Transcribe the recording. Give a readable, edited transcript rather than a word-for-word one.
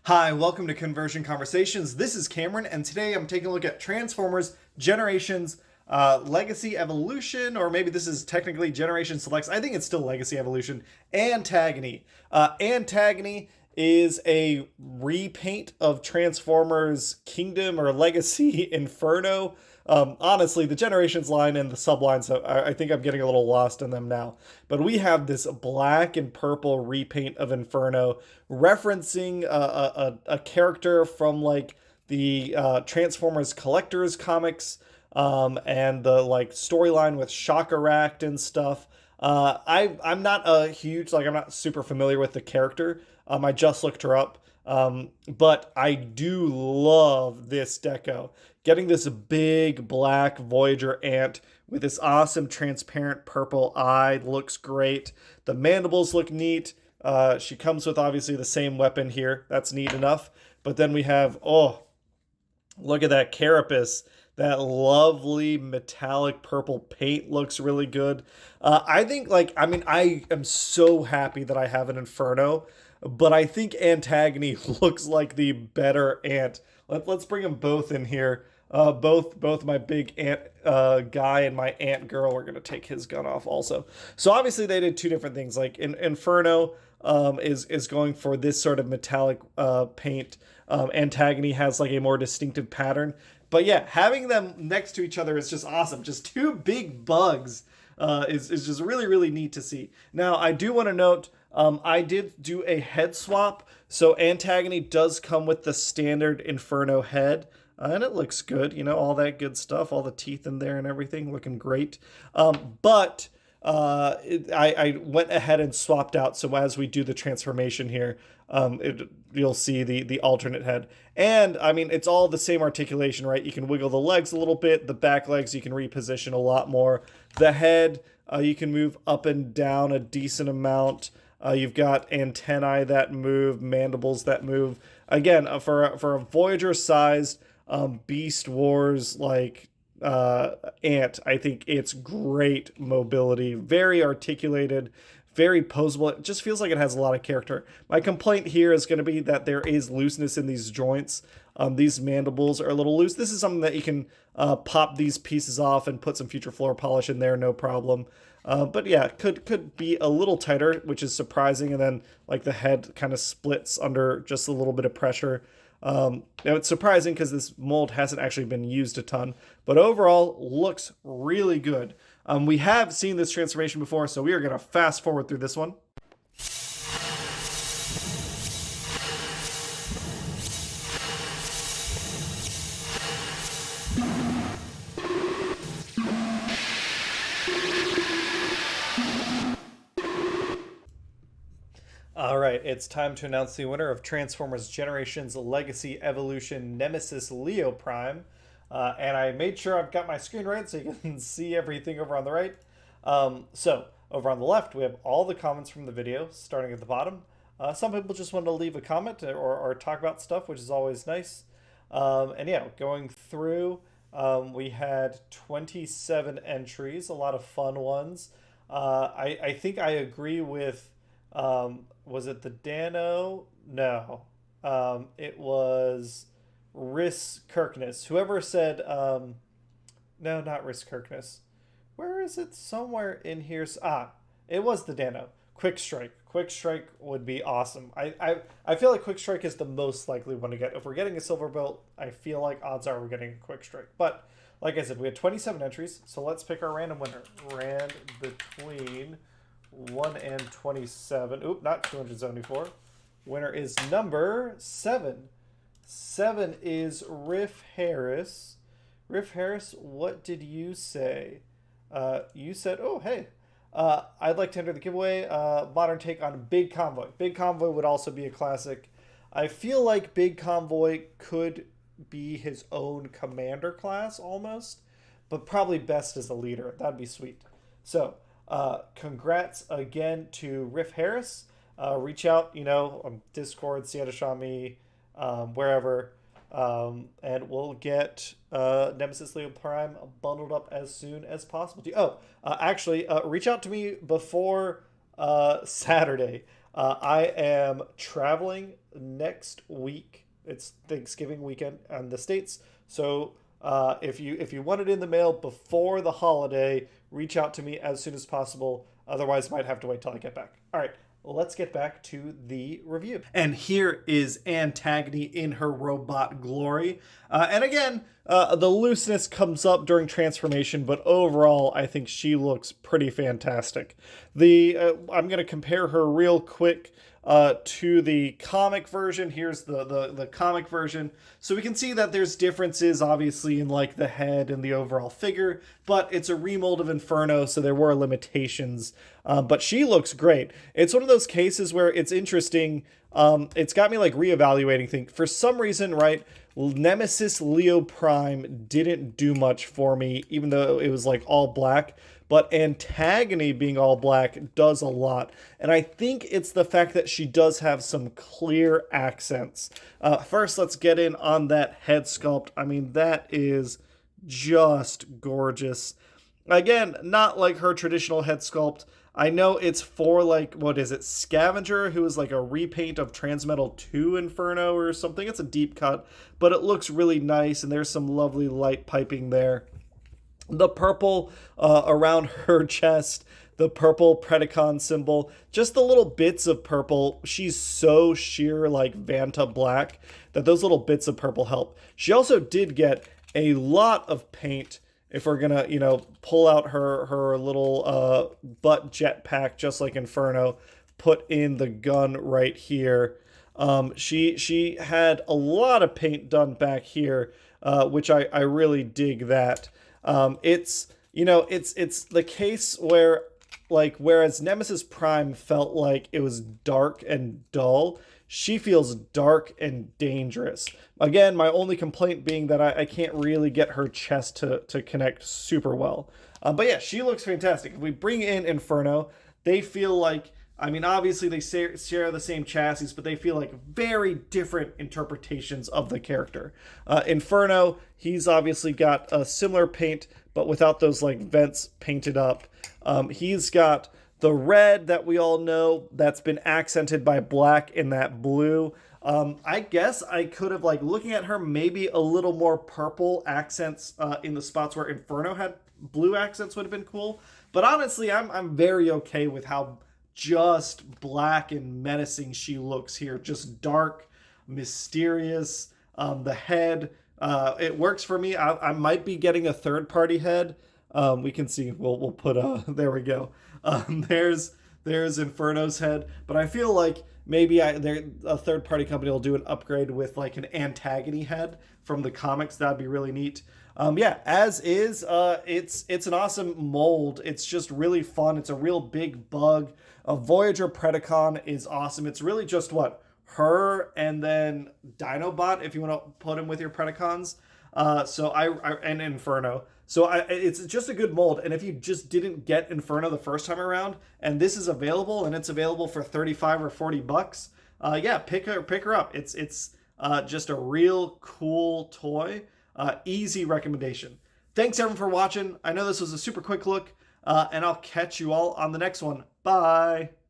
Hi, welcome to Conversion Conversations. This is Cameron, and today I'm taking a look at Transformers Generations Legacy Evolution, or maybe this is technically Generation Selects. I think it's still Legacy Evolution Antagony. Antagony is a repaint of Transformers Kingdom or Legacy Inferno. Honestly, the Generations line and the sublines, so I think I'm getting a little lost in them now. But we have this black and purple repaint of Inferno referencing a character from like the Transformers Collectors comics and the like storyline with Shockeract and stuff. I'm not a huge, I'm not super familiar with the character. I just looked her up. But I do love this deco. Getting this big black Voyager ant with this awesome transparent purple eye looks great. The mandibles look neat. She comes with obviously the same weapon here. That's neat enough. But then we have, oh, look at that carapace. That lovely metallic purple paint looks really good. I think, I am so happy that I have an Inferno, but I think Antagony looks like the better ant. Let's bring them both in here. Both my big ant guy and my ant girl are gonna take his gun off also. So obviously they did two different things. Like Inferno is going for this sort of metallic paint. Antagony has like a more distinctive pattern. But yeah, having them next to each other is just awesome. Just two big bugs is just really, really neat to see. Now, I do want to note, I did do a head swap. So Antagony does come with the standard Inferno head. And it looks good, you know, all that good stuff, all the teeth in there and everything looking great. But I went ahead and swapped out. So as we do the transformation here, you'll see the alternate head. And I mean, it's all the same articulation, right? You can wiggle the legs a little bit. The back legs you can reposition a lot more. The head, you can move up and down a decent amount. You've got antennae that move, mandibles that move. Again, for a Voyager-sized Beast Wars ant, I think it's great mobility, very articulated, very posable. It just feels like it has a lot of character. My complaint here is going to be that there is looseness in these joints. These mandibles are a little loose. This is something that you can pop these pieces off and put some future floor polish in there, no problem. But yeah, could be a little tighter, which is surprising. And then like the head kind of splits under just a little bit of pressure. Now it's surprising because this mold hasn't actually been used a ton, but overall looks really good. We have seen this transformation before, so we are going to fast forward through this one. Alright, it's time to announce the winner of Transformers Generations Legacy Evolution Nemesis Leo Prime. And I made sure I've got my screen right so you can see everything over on the right. So, over on the left, we have all the comments from the video, starting at the bottom. Some people just want to leave a comment or talk about stuff, which is always nice. And yeah, going through, we had 27 entries, a lot of fun ones. I think I agree with... was it the Dano? No. It was Riss Kirkness. Whoever said, no, not Riss Kirkness. Where is it? Somewhere in here. It was the Dano. Quick Strike. Quick Strike would be awesome. I feel like Quick Strike is the most likely one to get. If we're getting a Silver Belt, I feel like odds are we're getting a Quick Strike. But, like I said, we had 27 entries, so let's pick our random winner. Rand between 1 and 27. Oop, not 274. Winner is number 7. 7 is Riff Harris. Riff Harris, what did you say? You said, oh, hey, I'd like to enter the giveaway. Modern take on Big Convoy. Big Convoy would also be a classic. I feel like Big Convoy could be his own commander class almost, but probably best as a leader. That'd be sweet. So, congrats again to Riff Harris. Reach out, on Discord, Sienna Shami, wherever, and we'll get Nemesis Leo Prime bundled up as soon as possible to you. Actually, reach out to me before Saturday. I am traveling next week. It's Thanksgiving weekend in the States. So if you want it in the mail before the holiday, reach out to me as soon as possible. Otherwise, might have to wait till I get back. All right, let's get back to the review. And here is Antagony in her robot glory. And again, the looseness comes up during transformation, but overall, I think she looks pretty fantastic. I'm going to compare her real quick to the comic version. Here's the comic version. So we can see that there's differences, obviously, in like the head and the overall figure, but it's a remold of Inferno, so there were limitations. But she looks great. It's one of those cases where it's interesting. It's got me like reevaluating things. For some reason, right, Nemesis Leo Prime didn't do much for me, even though it was like all black. But Antagony being all black does a lot. And I think it's the fact that she does have some clear accents. First, let's get in on that head sculpt. I mean, that is just gorgeous. Again, not like her traditional head sculpt. I know it's for like, what is it, Scavenger, who is like a repaint of Transmetal 2 Inferno or something. It's a deep cut, but it looks really nice, and there's some lovely light piping there. The purple around her chest, the purple Predacon symbol, just the little bits of purple. She's so sheer like Vanta black that those little bits of purple help. She also did get a lot of paint. If we're gonna, pull out her little butt jetpack, just like Inferno, put in the gun right here. She had a lot of paint done back here, which I really dig that. It's the case where, like, whereas Nemesis Prime felt like it was dark and dull, she feels dark and dangerous. Again, my only complaint being that I can't really get her chest to connect super well. But yeah, she looks fantastic. If we bring in Inferno, they feel like, I mean, obviously they share the same chassis, but they feel like very different interpretations of the character. Inferno, he's obviously got a similar paint, but without those like vents painted up. He's got the red that we all know that's been accented by black and that blue. I guess I could have, like, looking at her, maybe a little more purple accents in the spots where Inferno had blue accents would have been cool. But honestly, I'm very okay with how just black and menacing she looks here. Just dark, mysterious. The head, it works for me. I might be getting a third-party head. We can see. We'll put there we go. There's Inferno's head, but I feel like maybe a third-party company will do an upgrade with like an Antagony head from the comics. That'd be really neat. Yeah, as is, it's an awesome mold. It's just really fun. It's a real big bug. A Voyager Predacon is awesome. It's really just what, her and then Dinobot, if you want to put him with your Predacons. And Inferno. So it's just a good mold. And if you just didn't get Inferno the first time around, and this is available, and it's available for $35 or $40, yeah, pick her up. It's just a real cool toy. Easy recommendation. Thanks everyone for watching. I know this was a super quick look, and I'll catch you all on the next one. Bye.